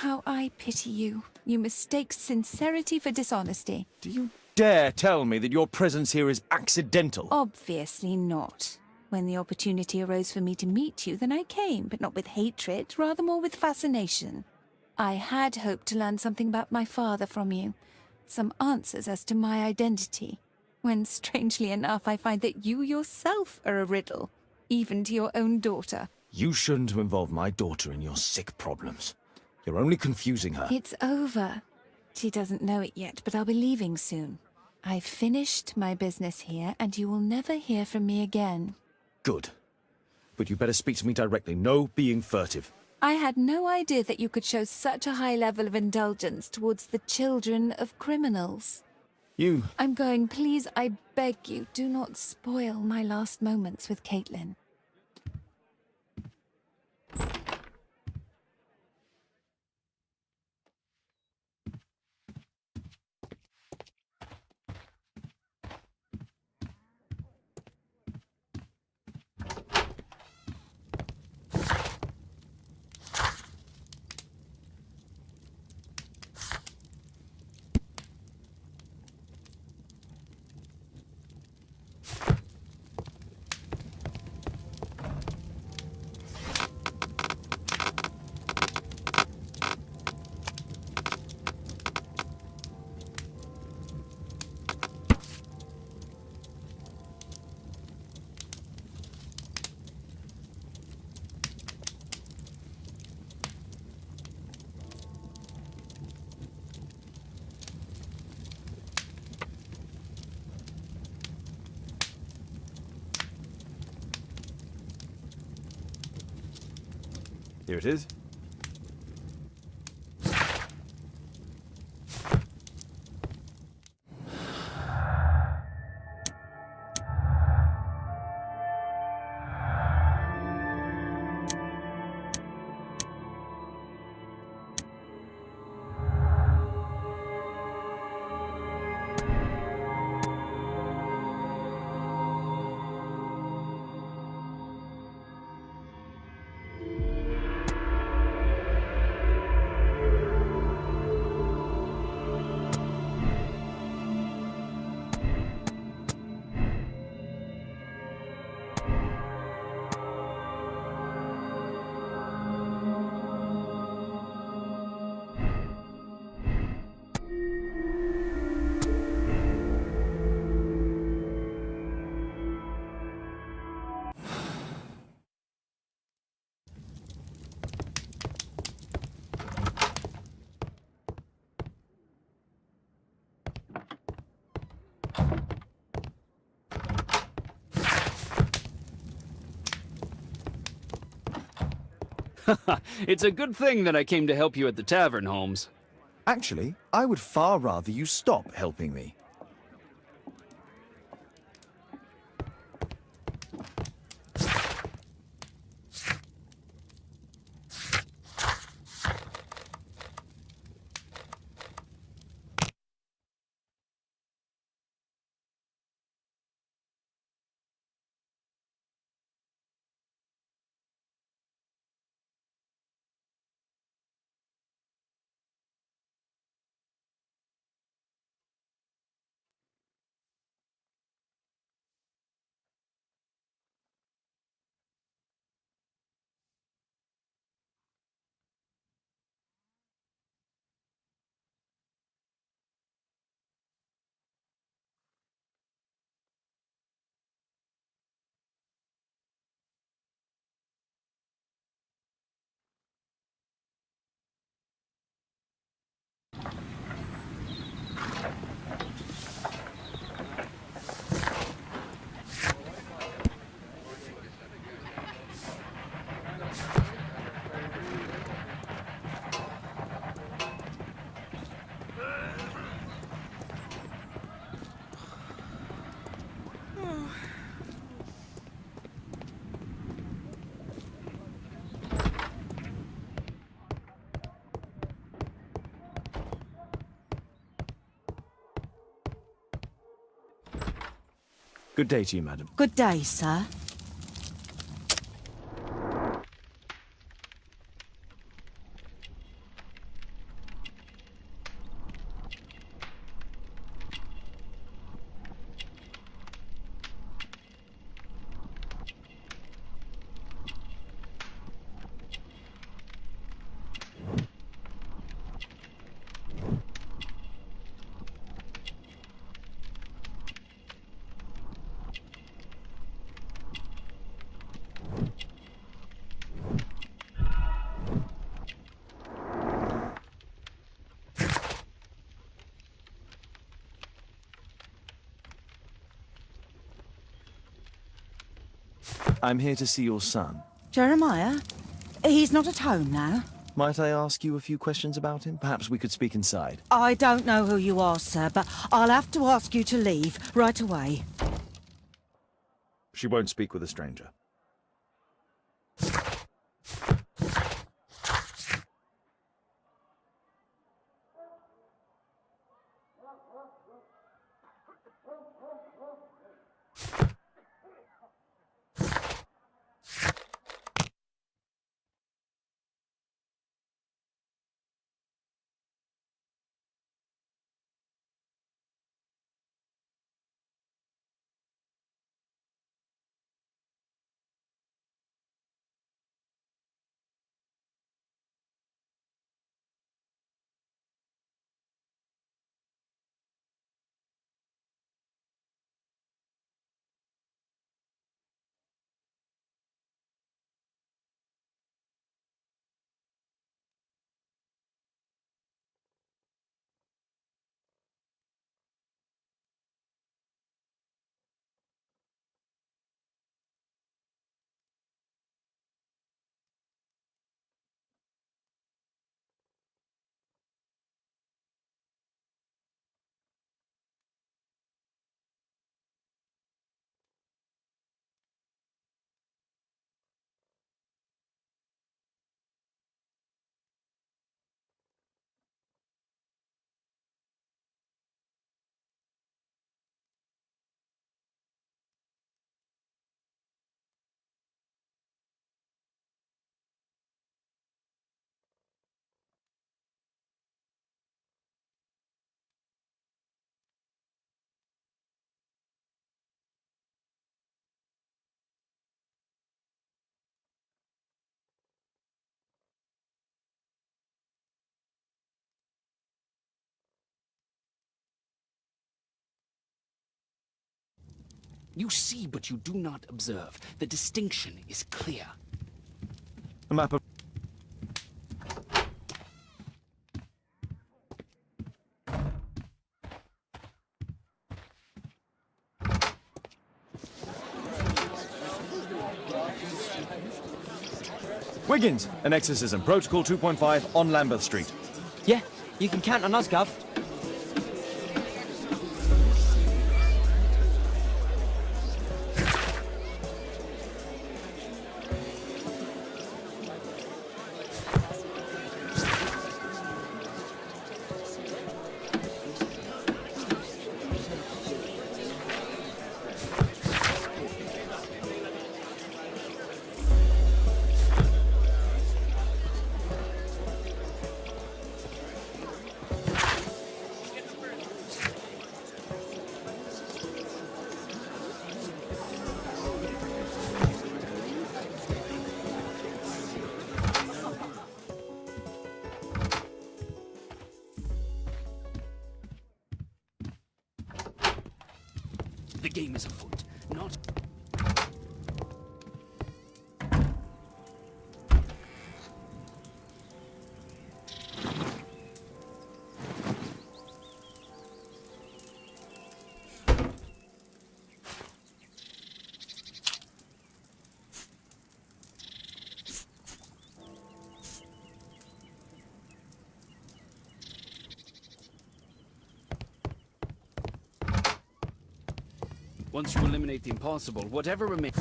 How I pity you. You mistake sincerity for dishonesty. Do you dare tell me that your presence here is accidental? Obviously not. When the opportunity arose for me to meet you, then I came, but not with hatred, rather more with fascination. I had hoped to learn something about my father from you. Some answers as to my identity. When, strangely enough, I find that you yourself are a riddle, even to your own daughter. You shouldn't have involved my daughter in your sick problems. You're only confusing her. It's over. She doesn't know it yet, but I'll be leaving soon. I've finished my business here, and you will never hear from me again. Good. But you better speak to me directly. No being furtive. I had no idea that you could show such a high level of indulgence towards the children of criminals. I'm going. Please, I beg you, do not spoil my last moments with Caitlin. Here it is. It's a good thing that I came to help you at the tavern, Holmes. Actually, I would far rather you stop helping me. Good day to you, madam. Good day, sir. I'm here to see your son. Jeremiah? He's not at home now. Might I ask you a few questions about him? Perhaps we could speak inside. I don't know who you are, sir, but I'll have to ask you to leave right away. She won't speak with a stranger. You see, but you do not observe. The distinction is clear. A map of... Wiggins, an exorcism. Protocol 2.5 on Lambeth Street. Yeah, you can count on us, Gov. The game is afoot, not... Once you eliminate the impossible, whatever remains...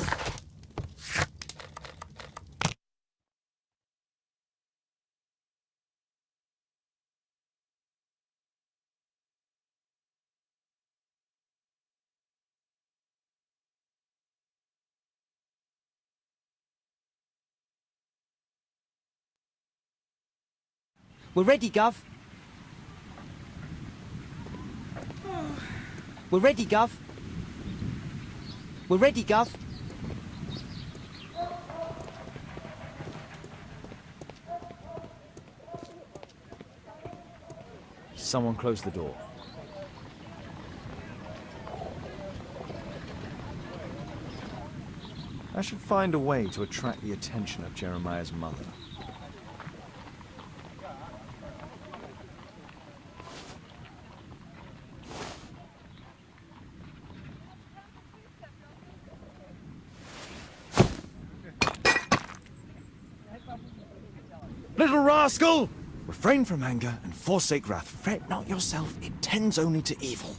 We're ready, Gov. We're ready, Gov. We're ready, Gov. Someone close the door. I should find a way to attract the attention of Jeremiah's mother. Little rascal! Refrain from anger and forsake wrath. Fret not yourself, it tends only to evil.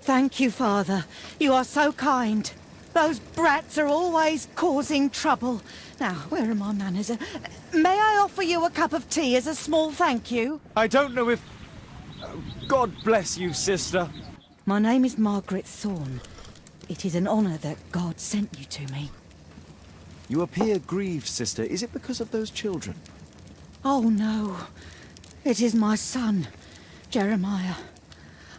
Thank you, Father. You are so kind. Those brats are always causing trouble. Now, where are my manners? May I offer you a cup of tea as a small thank you? I don't know if... God bless you, sister. My name is Margaret Thorne. It is an honour that God sent you to me. You appear grieved, sister. Is it because of those children? Oh, no. It is my son, Jeremiah.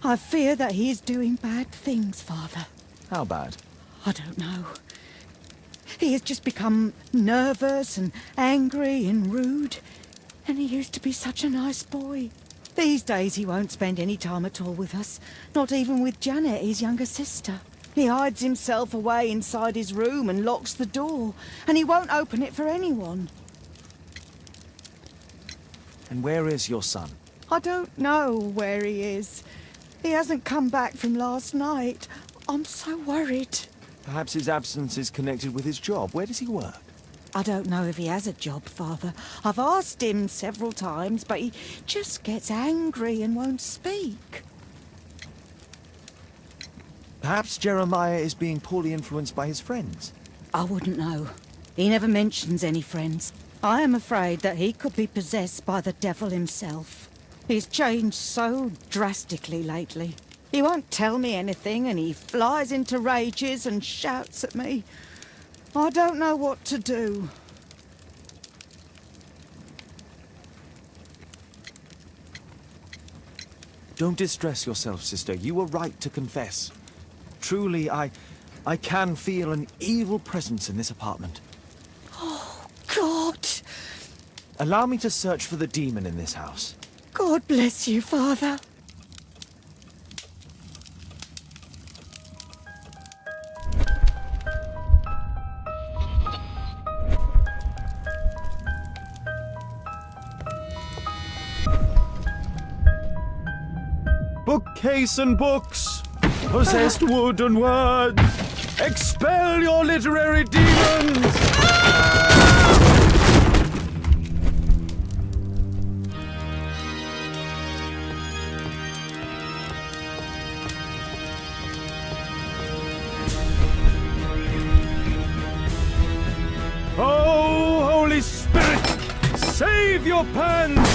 I fear that he is doing bad things, Father. How bad? I don't know. He has just become nervous and angry and rude. And he used to be such a nice boy. These days he won't spend any time at all with us. Not even with Janet, his younger sister. He hides himself away inside his room and locks the door. And he won't open it for anyone. And where is your son? I don't know where he is. He hasn't come back from last night. I'm so worried. Perhaps his absence is connected with his job. Where does he work? I don't know if he has a job, Father. I've asked him several times, but he just gets angry and won't speak. Perhaps Jeremiah is being poorly influenced by his friends. I wouldn't know. He never mentions any friends. I am afraid that he could be possessed by the devil himself. He's changed so drastically lately. He won't tell me anything and he flies into rages and shouts at me. I don't know what to do. Don't distress yourself, sister. You were right to confess. Truly, I can feel an evil presence in this apartment. Oh, God! Allow me to search for the demon in this house. God bless you, Father. Bookcase and books, possessed wood and words, expel your literary demons! Oh, Holy Spirit, save your pans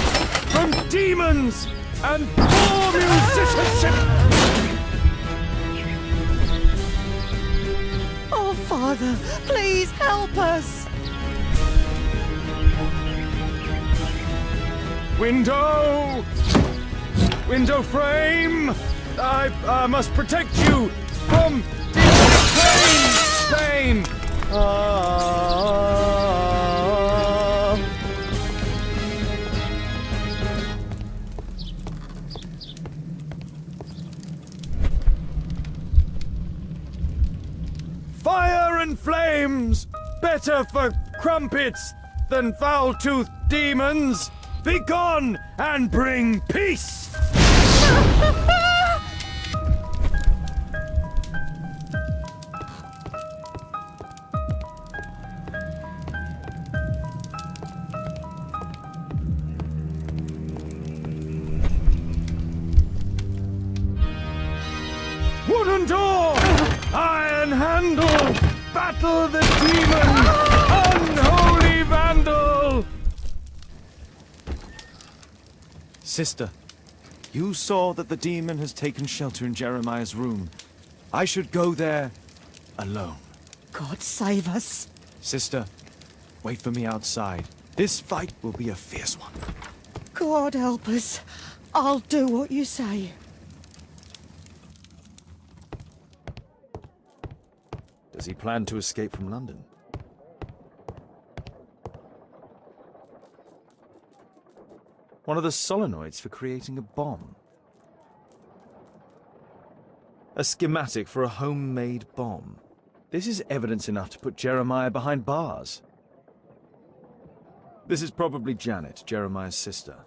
from demons and poor musicianship! Oh, Father, please help us! Window! Window frame! I must protect you from pain! Fire and flames! Better for crumpets than foul-toothed demons! Begone and bring peace! Wooden door! Iron handle! Battle the demon! Unholy vandal! Sister, you saw that the demon has taken shelter in Jeremiah's room. I should go there alone. God save us. Sister, wait for me outside. This fight will be a fierce one. God help us. I'll do what you say. Does he plan to escape from London? One of the solenoids for creating a bomb. A schematic for a homemade bomb. This is evidence enough to put Jeremiah behind bars. This is probably Janet, Jeremiah's sister.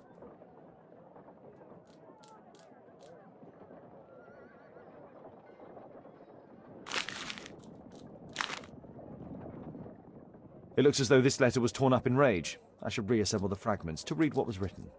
It looks as though this letter was torn up in rage. I should reassemble the fragments to read what was written.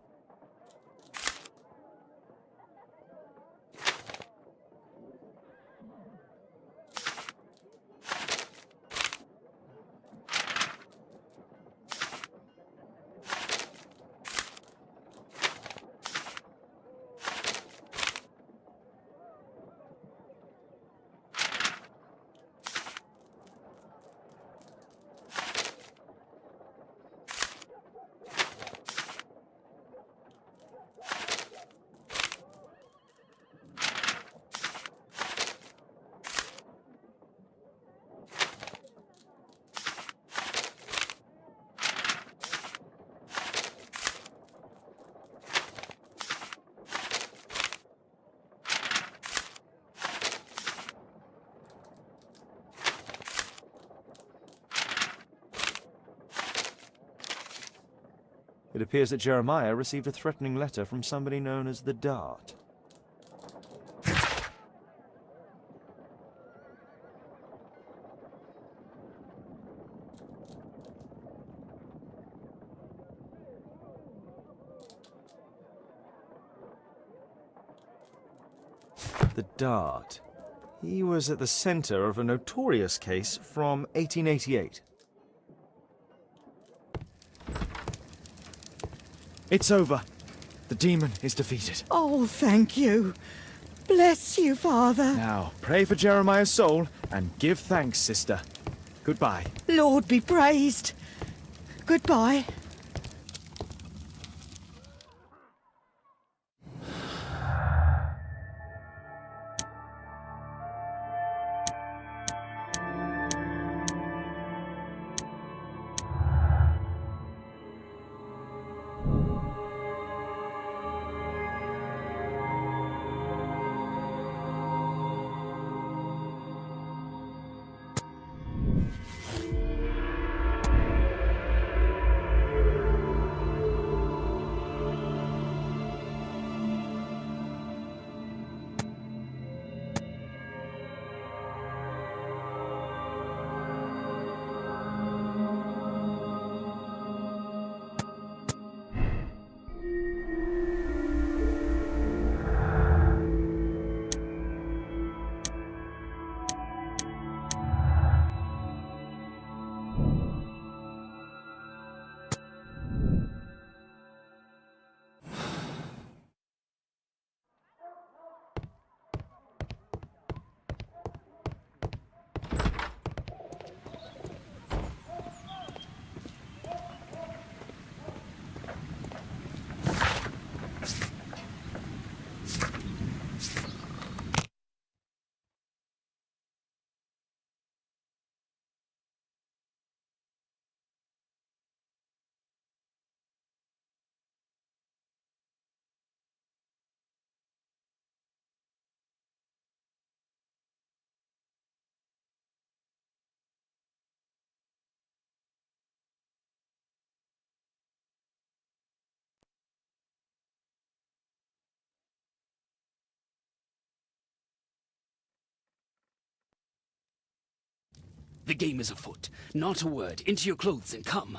It appears that Jeremiah received a threatening letter from somebody known as the Dart. The Dart. He was at the center of a notorious case from 1888. It's over. The demon is defeated. Oh, thank you. Bless you, Father. Now, pray for Jeremiah's soul and give thanks, sister. Goodbye. Lord be praised. Goodbye. The game is afoot. Not a word. Into your clothes and come.